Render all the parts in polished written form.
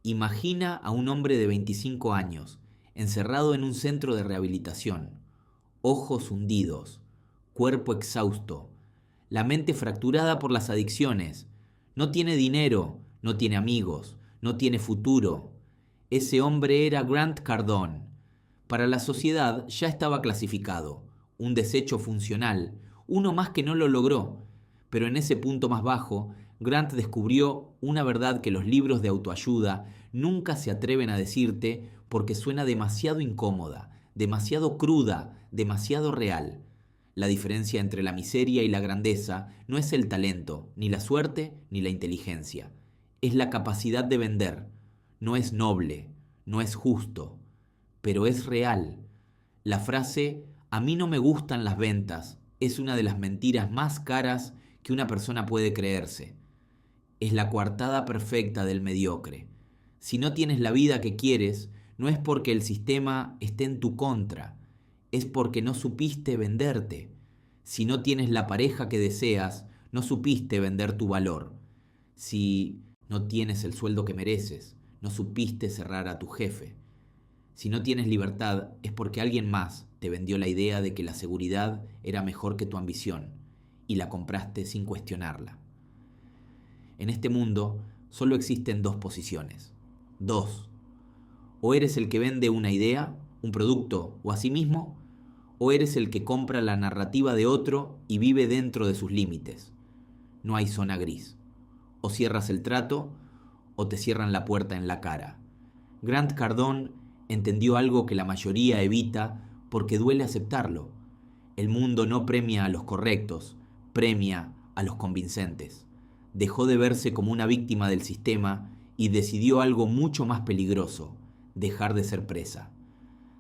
Imagina a un hombre de 25 años, encerrado en un centro de rehabilitación, ojos hundidos, cuerpo exhausto, la mente fracturada por las adicciones. No tiene dinero, no tiene amigos, no tiene futuro. Ese hombre era Grant Cardone. Para la sociedad ya estaba clasificado, un desecho funcional, uno más que no lo logró. Pero en ese punto más bajo, Grant descubrió una verdad que los libros de autoayuda nunca se atreven a decirte porque suena demasiado incómoda, demasiado cruda, demasiado real. La diferencia entre la miseria y la grandeza no es el talento, ni la suerte, ni la inteligencia. Es la capacidad de vender. No es noble, no es justo, pero es real. La frase "a mí no me gustan las ventas" es una de las mentiras más caras que una persona puede creerse. Es la coartada perfecta del mediocre. Si no tienes la vida que quieres, no es porque el sistema esté en tu contra, es porque no supiste venderte. Si no tienes la pareja que deseas, no supiste vender tu valor. Si no tienes el sueldo que mereces, no supiste cerrar a tu jefe. Si no tienes libertad, es porque alguien más te vendió la idea de que la seguridad era mejor que tu ambición y la compraste sin cuestionarla. En este mundo solo existen dos posiciones. Dos. O eres el que vende una idea, un producto o a sí mismo, o eres el que compra la narrativa de otro y vive dentro de sus límites. No hay zona gris. O cierras el trato o te cierran la puerta en la cara. Grant Cardone entendió algo que la mayoría evita porque duele aceptarlo. El mundo no premia a los correctos, premia a los convincentes. Dejó de verse como una víctima del sistema y decidió algo mucho más peligroso: dejar de ser presa.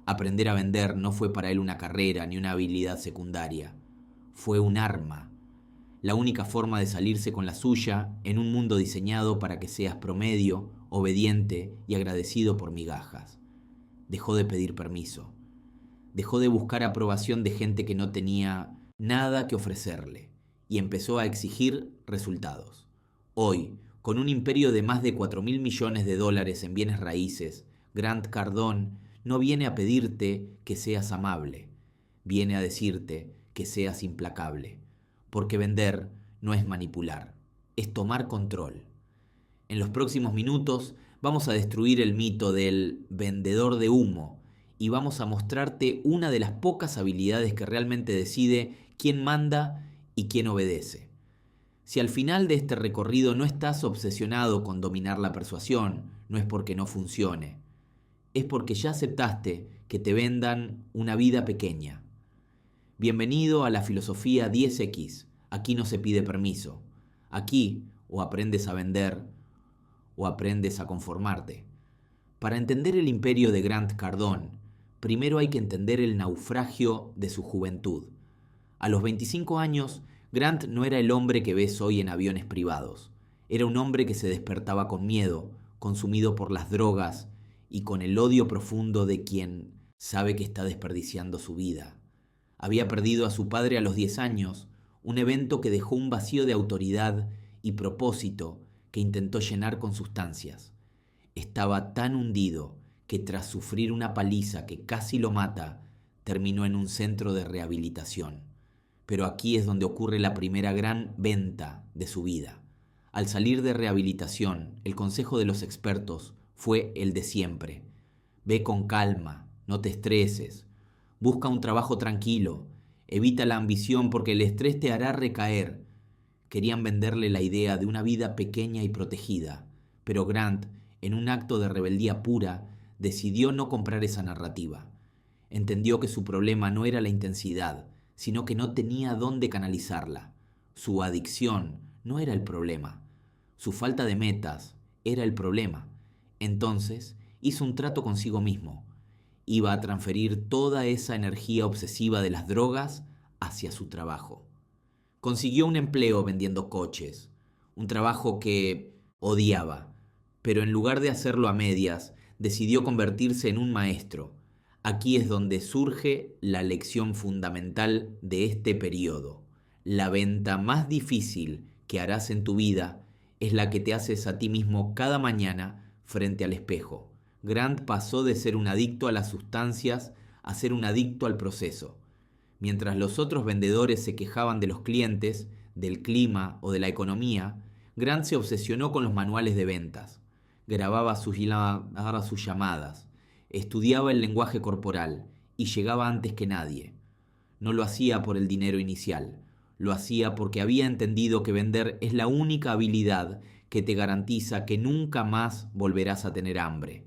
Aprender a vender no fue para él una carrera ni una habilidad secundaria. Fue un arma. La única forma de salirse con la suya en un mundo diseñado para que seas promedio, obediente y agradecido por migajas. Dejó de pedir permiso. Dejó de buscar aprobación de gente que no tenía nada que ofrecerle y empezó a exigir resultados. Hoy, con un imperio de más de 4.000 millones de dólares en bienes raíces, Grant Cardone no viene a pedirte que seas amable, viene a decirte que seas implacable, porque vender no es manipular, es tomar control. En los próximos minutos vamos a destruir el mito del vendedor de humo y vamos a mostrarte una de las pocas habilidades que realmente decide quién manda y quién obedece. Si al final de este recorrido no estás obsesionado con dominar la persuasión, no es porque no funcione, es porque ya aceptaste que te vendan una vida pequeña. Bienvenido a la filosofía 10X. Aquí no se pide permiso. Aquí o aprendes a vender o aprendes a conformarte. Para entender el imperio de Grant Cardone, primero hay que entender el naufragio de su juventud. A los 25 años, Grant no era el hombre que ves hoy en aviones privados. Era un hombre que se despertaba con miedo, consumido por las drogas y con el odio profundo de quien sabe que está desperdiciando su vida. Había perdido a su padre a los 10 años, un evento que dejó un vacío de autoridad y propósito que intentó llenar con sustancias. Estaba tan hundido que tras sufrir una paliza que casi lo mata, terminó en un centro de rehabilitación. Pero aquí es donde ocurre la primera gran venta de su vida. Al salir de rehabilitación, el consejo de los expertos fue el de siempre. Ve con calma, no te estreses, busca un trabajo tranquilo, evita la ambición porque el estrés te hará recaer. Querían venderle la idea de una vida pequeña y protegida, pero Grant, en un acto de rebeldía pura, decidió no comprar esa narrativa. Entendió que su problema no era la intensidad, sino que no tenía dónde canalizarla. Su adicción no era el problema. Su falta de metas era el problema. Entonces hizo un trato consigo mismo. Iba a transferir toda esa energía obsesiva de las drogas hacia su trabajo. Consiguió un empleo vendiendo coches, un trabajo que odiaba, pero en lugar de hacerlo a medias, decidió convertirse en un maestro. Aquí es donde surge la lección fundamental de este periodo. La venta más difícil que harás en tu vida es la que te haces a ti mismo cada mañana frente al espejo. Grant pasó de ser un adicto a las sustancias a ser un adicto al proceso. Mientras los otros vendedores se quejaban de los clientes, del clima o de la economía, Grant se obsesionó con los manuales de ventas. Grababa sus llamadas, estudiaba el lenguaje corporal y llegaba antes que nadie. No lo hacía por el dinero inicial, lo hacía porque había entendido que vender es la única habilidad que te garantiza que nunca más volverás a tener hambre.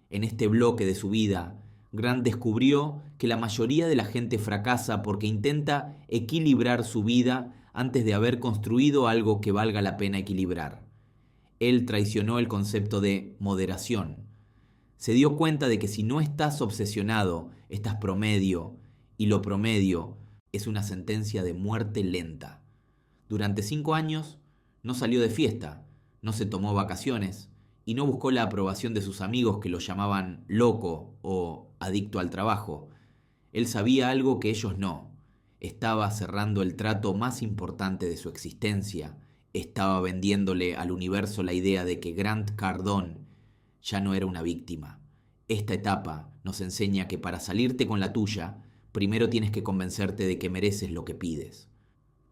En este bloque de su vida, Grant descubrió que la mayoría de la gente fracasa porque intenta equilibrar su vida antes de haber construido algo que valga la pena equilibrar. Él traicionó el concepto de moderación. Se dio cuenta de que si no estás obsesionado, estás promedio, y lo promedio es una sentencia de muerte lenta. Durante 5 años no salió de fiesta, no se tomó vacaciones y no buscó la aprobación de sus amigos que lo llamaban loco o adicto al trabajo. Él sabía algo que ellos no. Estaba cerrando el trato más importante de su existencia. Estaba vendiéndole al universo la idea de que Grant Cardone ya no era una víctima. Esta etapa nos enseña que para salirte con la tuya, primero tienes que convencerte de que mereces lo que pides.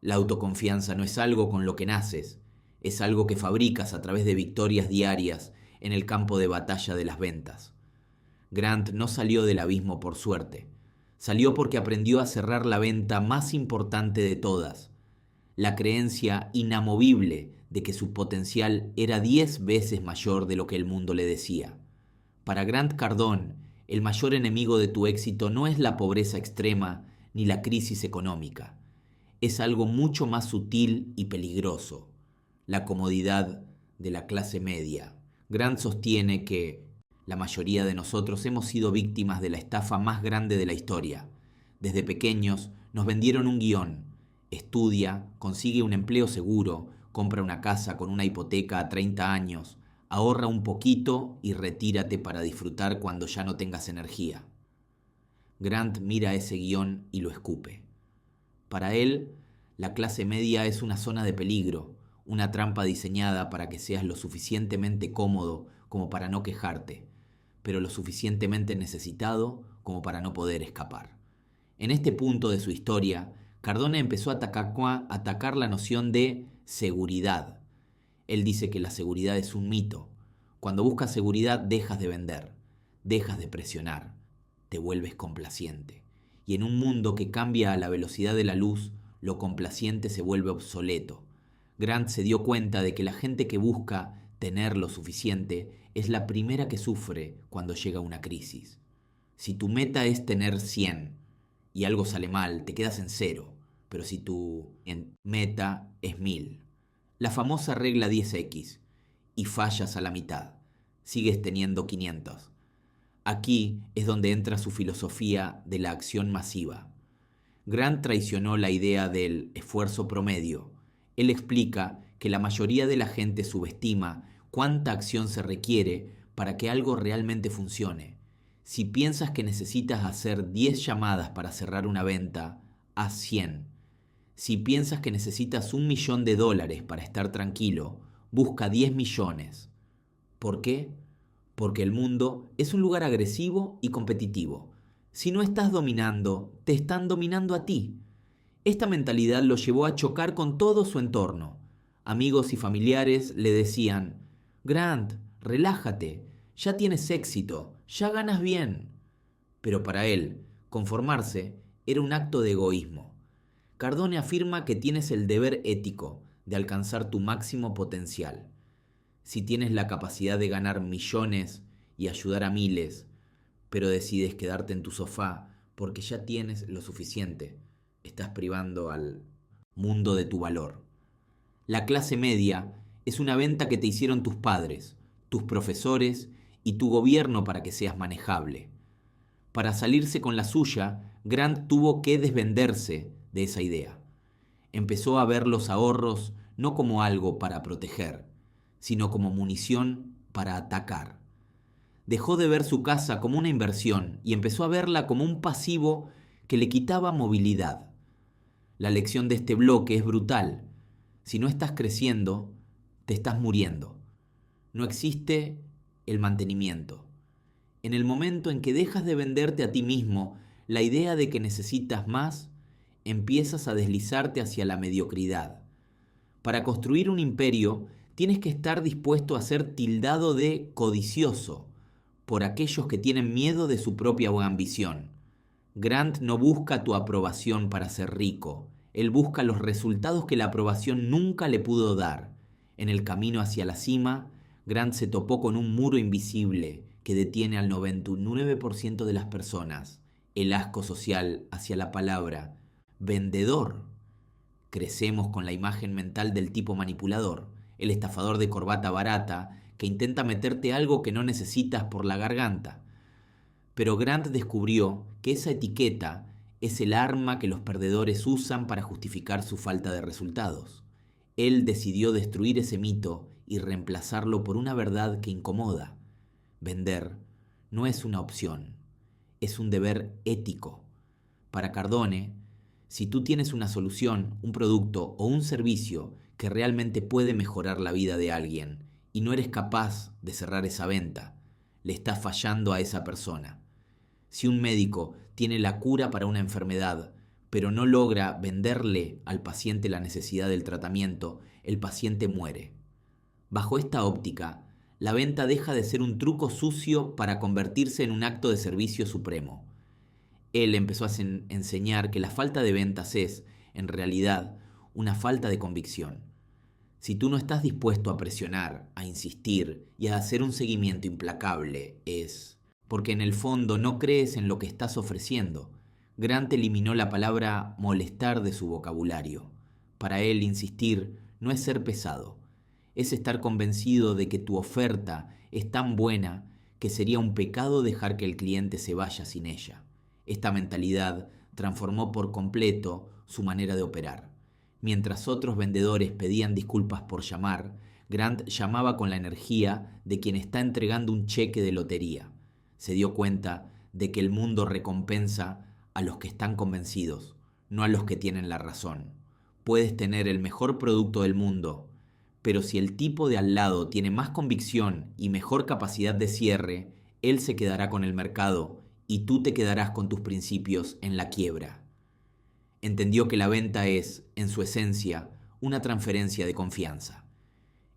La autoconfianza no es algo con lo que naces, es algo que fabricas a través de victorias diarias en el campo de batalla de las ventas. Grant no salió del abismo por suerte. Salió porque aprendió a cerrar la venta más importante de todas, la creencia inamovible de que su potencial era 10 veces mayor de lo que el mundo le decía. Para Grant Cardone, el mayor enemigo de tu éxito no es la pobreza extrema ni la crisis económica. Es algo mucho más sutil y peligroso, la comodidad de la clase media. Grant sostiene que la mayoría de nosotros hemos sido víctimas de la estafa más grande de la historia. Desde pequeños nos vendieron un guión. Estudia, consigue un empleo seguro, compra una casa con una hipoteca a 30 años, ahorra un poquito y retírate para disfrutar cuando ya no tengas energía. Grant mira ese guión y lo escupe. Para él, la clase media es una zona de peligro, una trampa diseñada para que seas lo suficientemente cómodo como para no quejarte, pero lo suficientemente necesitado como para no poder escapar. En este punto de su historia, Cardone empezó a atacar la noción de seguridad. Él dice que la seguridad es un mito. Cuando buscas seguridad dejas de vender, dejas de presionar, te vuelves complaciente. Y en un mundo que cambia a la velocidad de la luz, lo complaciente se vuelve obsoleto. Grant se dio cuenta de que la gente que busca tener lo suficiente es la primera que sufre cuando llega una crisis. Si tu meta es tener 100 y algo sale mal, te quedas en 0, pero si tu meta es 1000, la famosa regla 10x, y fallas a la mitad, sigues teniendo 500. Aquí es donde entra su filosofía de la acción masiva. Grant traicionó la idea del esfuerzo promedio. Él explica que la mayoría de la gente subestima cuánta acción se requiere para que algo realmente funcione. Si piensas que necesitas hacer 10 llamadas para cerrar una venta, haz 100. Si piensas que necesitas $1.000.000 para estar tranquilo, busca 10 millones. ¿Por qué? Porque el mundo es un lugar agresivo y competitivo. Si no estás dominando, te están dominando a ti. Esta mentalidad lo llevó a chocar con todo su entorno. Amigos y familiares le decían: Grant, relájate, ya tienes éxito, ya ganas bien. Pero para él, conformarse era un acto de egoísmo. Cardone afirma que tienes el deber ético de alcanzar tu máximo potencial. Si tienes la capacidad de ganar millones y ayudar a miles, pero decides quedarte en tu sofá porque ya tienes lo suficiente, estás privando al mundo de tu valor. La clase media es una venta que te hicieron tus padres, tus profesores y tu gobierno para que seas manejable. Para salirse con la suya, Grant tuvo que desvenderse de esa idea. Empezó a ver los ahorros no como algo para proteger, sino como munición para atacar. Dejó de ver su casa como una inversión y empezó a verla como un pasivo que le quitaba movilidad. La lección de este bloque es brutal. Si no estás creciendo, te estás muriendo. No existe el mantenimiento. En el momento en que dejas de venderte a ti mismo la idea de que necesitas más, empiezas a deslizarte hacia la mediocridad. Para construir un imperio, tienes que estar dispuesto a ser tildado de codicioso por aquellos que tienen miedo de su propia ambición. Grant no busca tu aprobación para ser rico. Él busca los resultados que la aprobación nunca le pudo dar. En el camino hacia la cima, Grant se topó con un muro invisible que detiene al 99% de las personas. El asco social hacia la palabra vendedor. Crecemos con la imagen mental del tipo manipulador, el estafador de corbata barata que intenta meterte algo que no necesitas por la garganta. Pero Grant descubrió que esa etiqueta es el arma que los perdedores usan para justificar su falta de resultados. Él decidió destruir ese mito y reemplazarlo por una verdad que incomoda. Vender no es una opción, es un deber ético. Para Cardone, si tú tienes una solución, un producto o un servicio que realmente puede mejorar la vida de alguien y no eres capaz de cerrar esa venta, le estás fallando a esa persona. Si un médico tiene la cura para una enfermedad, pero no logra venderle al paciente la necesidad del tratamiento, el paciente muere. Bajo esta óptica, la venta deja de ser un truco sucio para convertirse en un acto de servicio supremo. Él empezó a enseñar que la falta de ventas es, en realidad, una falta de convicción. Si tú no estás dispuesto a presionar, a insistir y a hacer un seguimiento implacable, es porque en el fondo no crees en lo que estás ofreciendo. Grant eliminó la palabra molestar de su vocabulario. Para él, insistir no es ser pesado, es estar convencido de que tu oferta es tan buena que sería un pecado dejar que el cliente se vaya sin ella. Esta mentalidad transformó por completo su manera de operar. Mientras otros vendedores pedían disculpas por llamar, Grant llamaba con la energía de quien está entregando un cheque de lotería. Se dio cuenta de que el mundo recompensa a los que están convencidos, no a los que tienen la razón. Puedes tener el mejor producto del mundo, pero si el tipo de al lado tiene más convicción y mejor capacidad de cierre, él se quedará con el mercado y tú te quedarás con tus principios en la quiebra. Entendió que la venta es, en su esencia, una transferencia de confianza.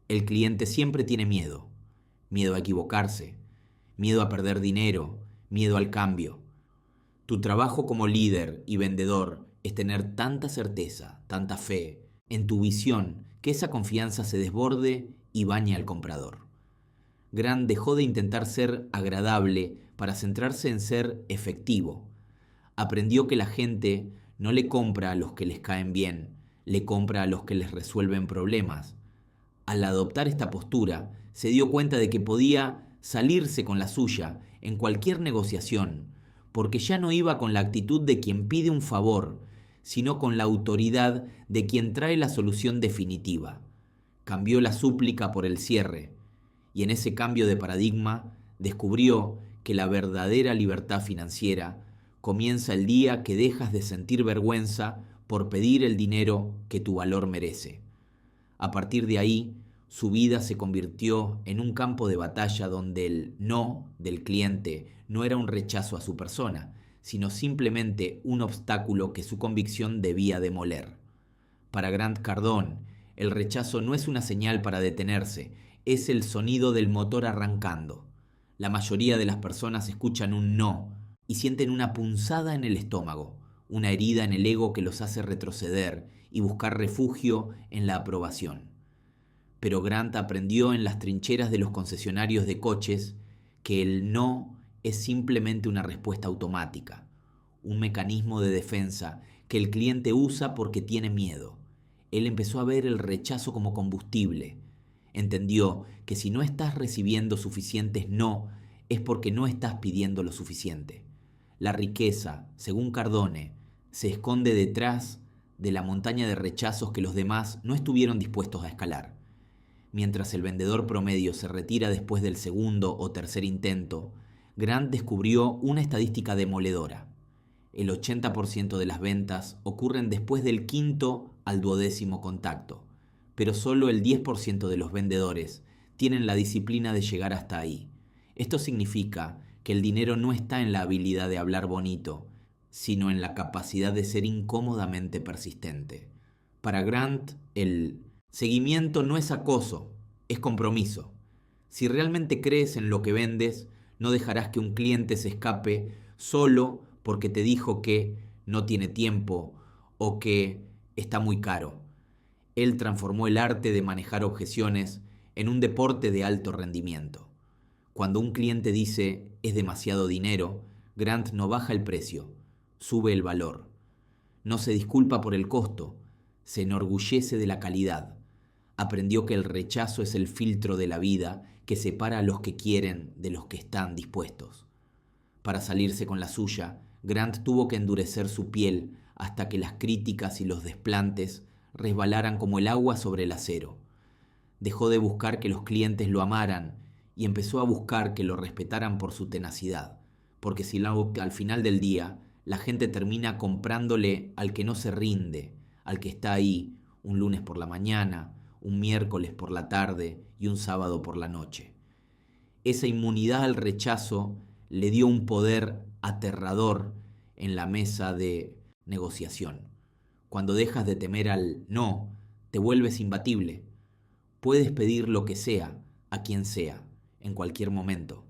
El cliente siempre tiene miedo a equivocarse, miedo a perder dinero, miedo al cambio. Tu trabajo como líder y vendedor es tener tanta certeza, tanta fe en tu visión que esa confianza se desborde y bañe al comprador. Grant dejó de intentar ser agradable para centrarse en ser efectivo. Aprendió que la gente no le compra a los que les caen bien, le compra a los que les resuelven problemas. Al adoptar esta postura, se dio cuenta de que podía salirse con la suya en cualquier negociación, porque ya no iba con la actitud de quien pide un favor, sino con la autoridad de quien trae la solución definitiva. Cambió la súplica por el cierre, y en ese cambio de paradigma descubrió que la verdadera libertad financiera comienza el día que dejas de sentir vergüenza por pedir el dinero que tu valor merece. A partir de ahí, su vida se convirtió en un campo de batalla donde el no del cliente no era un rechazo a su persona, sino simplemente un obstáculo que su convicción debía demoler. Para Grant Cardone, el rechazo no es una señal para detenerse, es el sonido del motor arrancando. La mayoría de las personas escuchan un no y sienten una punzada en el estómago, una herida en el ego que los hace retroceder y buscar refugio en la aprobación. Pero Grant aprendió en las trincheras de los concesionarios de coches que el no es simplemente una respuesta automática, un mecanismo de defensa que el cliente usa porque tiene miedo. Él empezó a ver el rechazo como combustible. Entendió que si no estás recibiendo suficientes no, es porque no estás pidiendo lo suficiente. La riqueza, según Cardone, se esconde detrás de la montaña de rechazos que los demás no estuvieron dispuestos a escalar. Mientras el vendedor promedio se retira después del segundo o tercer intento, Grant descubrió una estadística demoledora. El 80% de las ventas ocurren después del quinto al 12º contacto, pero solo el 10% de los vendedores tienen la disciplina de llegar hasta ahí. Esto significa que el dinero no está en la habilidad de hablar bonito, sino en la capacidad de ser incómodamente persistente. Para Grant, el seguimiento no es acoso, es compromiso. Si realmente crees en lo que vendes, no dejarás que un cliente se escape solo porque te dijo que no tiene tiempo o que está muy caro. Él transformó el arte de manejar objeciones en un deporte de alto rendimiento. Cuando un cliente dice es demasiado dinero, Grant no baja el precio, sube el valor. No se disculpa por el costo, se enorgullece de la calidad. Aprendió que el rechazo es el filtro de la vida que separa a los que quieren de los que están dispuestos. Para salirse con la suya, Grant tuvo que endurecer su piel hasta que las críticas y los desplantes resbalaran como el agua sobre el acero. Dejó de buscar que los clientes lo amaran y empezó a buscar que lo respetaran por su tenacidad, porque si al final del día la gente termina comprándole al que no se rinde, al que está ahí un lunes por la mañana, un miércoles por la tarde y un sábado por la noche. Esa inmunidad al rechazo le dio un poder aterrador en la mesa de negociación. Cuando dejas de temer al no, te vuelves imbatible. Puedes pedir lo que sea, a quien sea, en cualquier momento.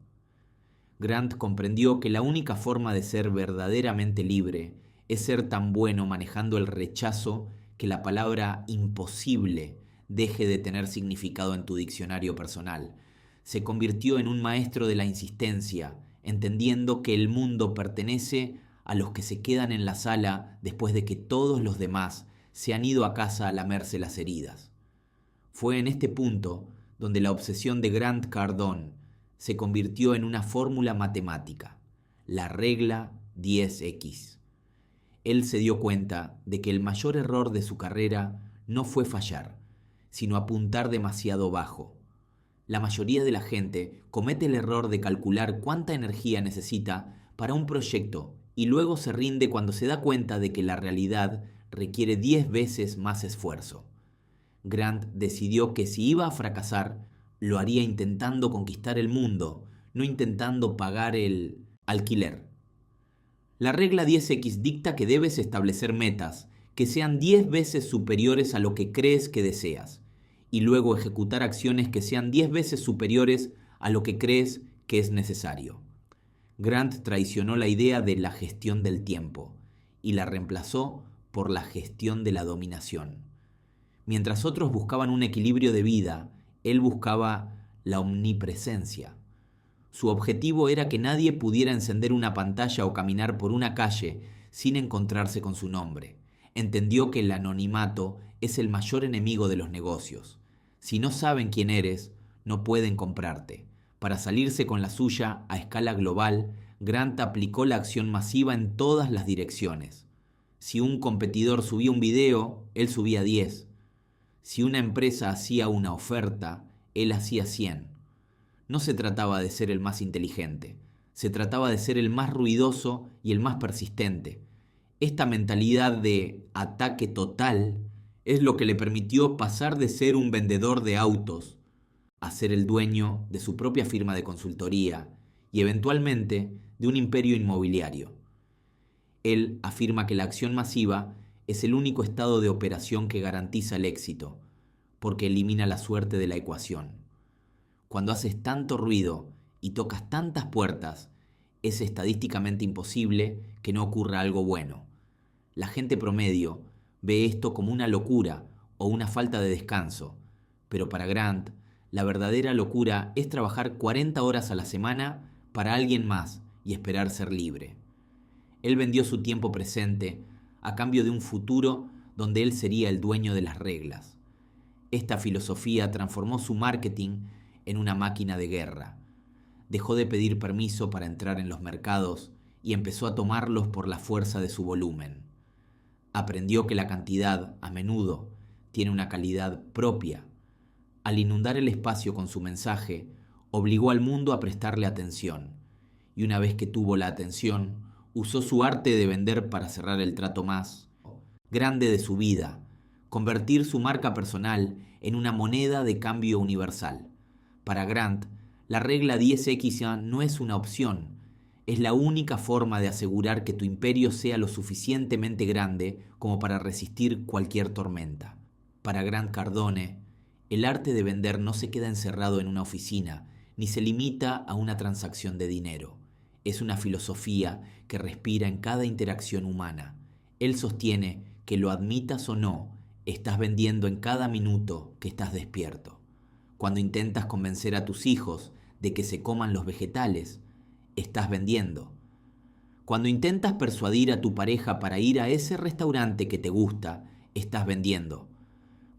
Grant comprendió que la única forma de ser verdaderamente libre es ser tan bueno manejando el rechazo que la palabra imposible deje de tener significado en tu diccionario personal. Se convirtió en un maestro de la insistencia, entendiendo que el mundo pertenece a los que se quedan en la sala después de que todos los demás se han ido a casa a lamerse las heridas. Fue en este punto donde la obsesión de Grant Cardone se convirtió en una fórmula matemática, la regla 10X. Él se dio cuenta de que el mayor error de su carrera no fue fallar, sino apuntar demasiado bajo. La mayoría de la gente comete el error de calcular cuánta energía necesita para un proyecto y luego se rinde cuando se da cuenta de que la realidad requiere 10 veces más esfuerzo. Grant decidió que si iba a fracasar, lo haría intentando conquistar el mundo, no intentando pagar el alquiler. La regla 10X dicta que debes establecer metas que sean 10 veces superiores a lo que crees que deseas, y luego ejecutar acciones que sean 10 veces superiores a lo que crees que es necesario. Grant traicionó la idea de la gestión del tiempo y la reemplazó por la gestión de la dominación. Mientras otros buscaban un equilibrio de vida, él buscaba la omnipresencia. Su objetivo era que nadie pudiera encender una pantalla o caminar por una calle sin encontrarse con su nombre. Entendió que el anonimato es el mayor enemigo de los negocios. Si no saben quién eres, no pueden comprarte. Para salirse con la suya a escala global, Grant aplicó la acción masiva en todas las direcciones. Si un competidor subía un video, él subía 10. Si una empresa hacía una oferta, él hacía 100. No se trataba de ser el más inteligente, se trataba de ser el más ruidoso y el más persistente. Esta mentalidad de ataque total es lo que le permitió pasar de ser un vendedor de autos a ser el dueño de su propia firma de consultoría y eventualmente de un imperio inmobiliario. Él afirma que la acción masiva es el único estado de operación que garantiza el éxito, porque elimina la suerte de la ecuación. Cuando haces tanto ruido y tocas tantas puertas, es estadísticamente imposible que no ocurra algo bueno. La gente promedio ve esto como una locura o una falta de descanso, pero para Grant, la verdadera locura es trabajar 40 horas a la semana para alguien más y esperar ser libre. Él vendió su tiempo presente a cambio de un futuro donde él sería el dueño de las reglas. Esta filosofía transformó su marketing en una máquina de guerra. Dejó de pedir permiso para entrar en los mercados y empezó a tomarlos por la fuerza de su volumen. Aprendió que la cantidad, a menudo, tiene una calidad propia. Al inundar el espacio con su mensaje, obligó al mundo a prestarle atención. Y una vez que tuvo la atención, usó su arte de vender para cerrar el trato más grande de su vida, convertir su marca personal en una moneda de cambio universal. Para Grant, La regla 10X ya no es una opción. Es la única forma de asegurar que tu imperio sea lo suficientemente grande como para resistir cualquier tormenta. Para Grant Cardone, el arte de vender no se queda encerrado en una oficina, ni se limita a una transacción de dinero. Es una filosofía que respira en cada interacción humana. Él sostiene que lo admitas o no, estás vendiendo en cada minuto que estás despierto. Cuando intentas convencer a tus hijos de que se coman los vegetales, estás vendiendo. Cuando intentas persuadir a tu pareja para ir a ese restaurante que te gusta, estás vendiendo.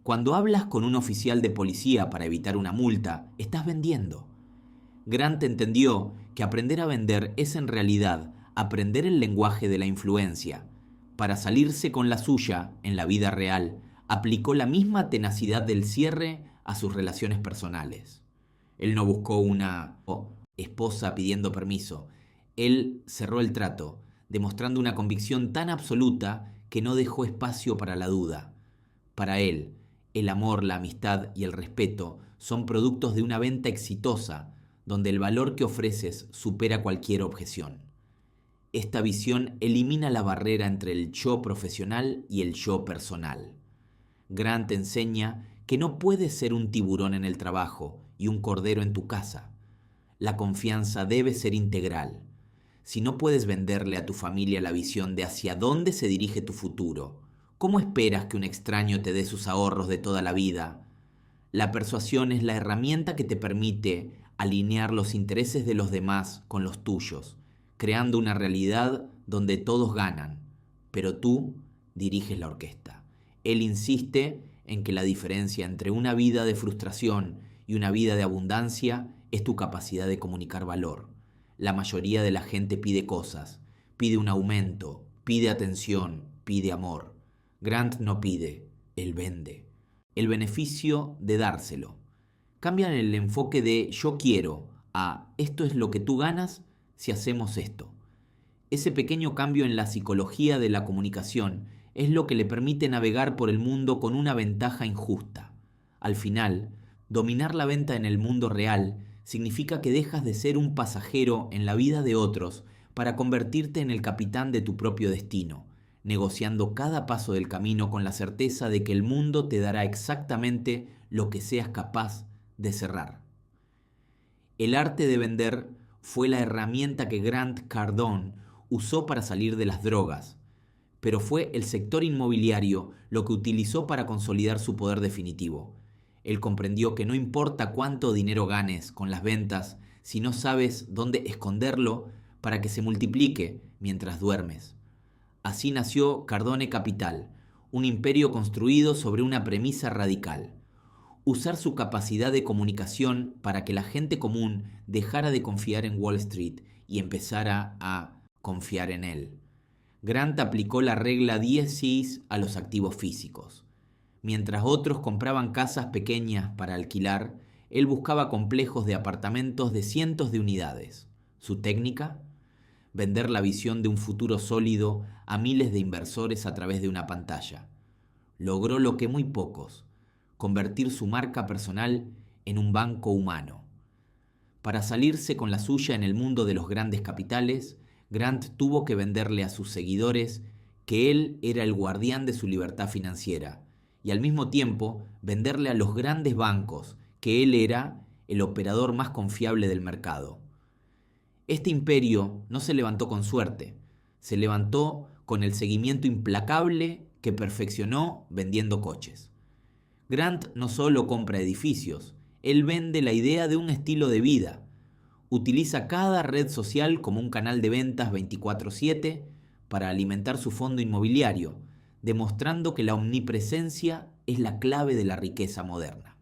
Cuando hablas con un oficial de policía para evitar una multa, estás vendiendo. Grant entendió que aprender a vender es en realidad aprender el lenguaje de la influencia. Para salirse con la suya en la vida real, aplicó la misma tenacidad del cierre a sus relaciones personales. Él no buscó una esposa pidiendo permiso. Él cerró el trato, demostrando una convicción tan absoluta que no dejó espacio para la duda. Para él, el amor, la amistad y el respeto son productos de una venta exitosa, donde el valor que ofreces supera cualquier objeción. Esta visión elimina la barrera entre el yo profesional y el yo personal. Grant enseña que no puedes ser un tiburón en el trabajo y un cordero en tu casa. La confianza debe ser integral. Si no puedes venderle a tu familia la visión de hacia dónde se dirige tu futuro, ¿cómo esperas que un extraño te dé sus ahorros de toda la vida? La persuasión es la herramienta que te permite alinear los intereses de los demás con los tuyos, creando una realidad donde todos ganan, pero tú diriges la orquesta. Él insiste en que la diferencia entre una vida de frustración y una vida de abundancia es tu capacidad de comunicar valor. La mayoría de la gente pide cosas, pide un aumento, pide atención, pide amor. Grant no pide, él vende. El beneficio de dárselo. Cambian el enfoque de yo quiero a esto es lo que tú ganas si hacemos esto. Ese pequeño cambio en la psicología de la comunicación es lo que le permite navegar por el mundo con una ventaja injusta. Al final, dominar la venta en el mundo real significa que dejas de ser un pasajero en la vida de otros para convertirte en el capitán de tu propio destino, negociando cada paso del camino con la certeza de que el mundo te dará exactamente lo que seas capaz de cerrar. El arte de vender fue la herramienta que Grant Cardone usó para salir de las drogas, pero fue el sector inmobiliario lo que utilizó para consolidar su poder definitivo. Él comprendió que no importa cuánto dinero ganes con las ventas si no sabes dónde esconderlo para que se multiplique mientras duermes. Así nació Cardone Capital, un imperio construido sobre una premisa radical: usar su capacidad de comunicación para que la gente común dejara de confiar en Wall Street y empezara a confiar en él. Grant aplicó la regla 10 a los activos físicos. Mientras otros compraban casas pequeñas para alquilar, él buscaba complejos de apartamentos de cientos de unidades. ¿Su técnica? Vender la visión de un futuro sólido a miles de inversores a través de una pantalla. Logró lo que muy pocos: convertir su marca personal en un banco humano. Para salirse con la suya en el mundo de los grandes capitales, Grant tuvo que venderle a sus seguidores que él era el guardián de su libertad financiera, y al mismo tiempo venderle a los grandes bancos que él era el operador más confiable del mercado. Este imperio no se levantó con suerte, se levantó con el seguimiento implacable que perfeccionó vendiendo coches. Grant no solo compra edificios, él vende la idea de un estilo de vida. Utiliza cada red social como un canal de ventas 24/7 para alimentar su fondo inmobiliario, demostrando que la omnipresencia es la clave de la riqueza moderna.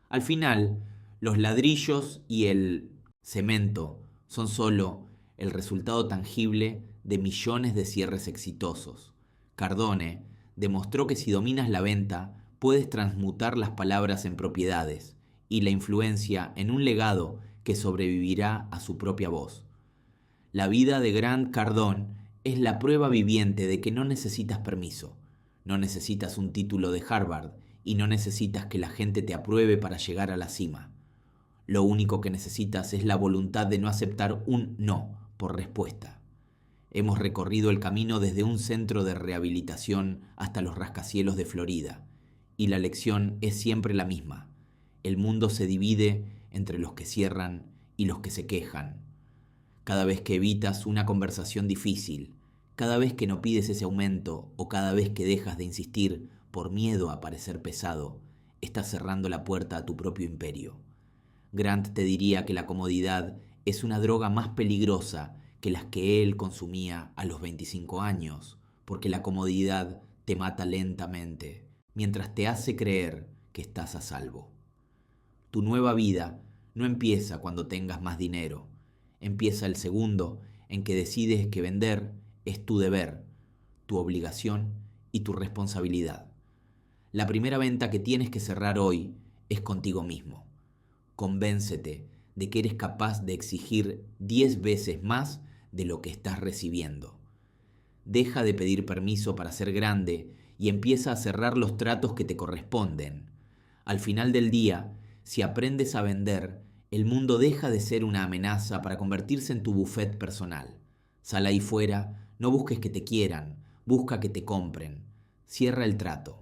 Al final, los ladrillos y el cemento son solo el resultado tangible de millones de cierres exitosos. Cardone demostró que si dominas la venta, puedes transmutar las palabras en propiedades y la influencia en un legado que sobrevivirá a su propia voz. La vida de Grant Cardone es la prueba viviente de que no necesitas permiso, no necesitas un título de Harvard y no necesitas que la gente te apruebe para llegar a la cima. Lo único que necesitas es la voluntad de no aceptar un no por respuesta. Hemos recorrido el camino desde un centro de rehabilitación hasta los rascacielos de Florida, y la lección es siempre la misma. El mundo se divide entre los que cierran y los que se quejan. Cada vez que evitas una conversación difícil, cada vez que no pides ese aumento o cada vez que dejas de insistir por miedo a parecer pesado, estás cerrando la puerta a tu propio imperio. Grant te diría que la comodidad es una droga más peligrosa que las que él consumía a los 25 años, porque la comodidad te mata lentamente, mientras te hace creer que estás a salvo. Tu nueva vida no empieza cuando tengas más dinero, empieza el segundo en que decides que vender es tu deber, tu obligación y tu responsabilidad. La primera venta que tienes que cerrar hoy es contigo mismo. Convéncete de que eres capaz de exigir 10 veces más de lo que estás recibiendo. Deja de pedir permiso para ser grande y empieza a cerrar los tratos que te corresponden. Al final del día, si aprendes a vender, el mundo deja de ser una amenaza para convertirse en tu buffet personal. Sal ahí fuera, no busques que te quieran, busca que te compren. Cierra el trato.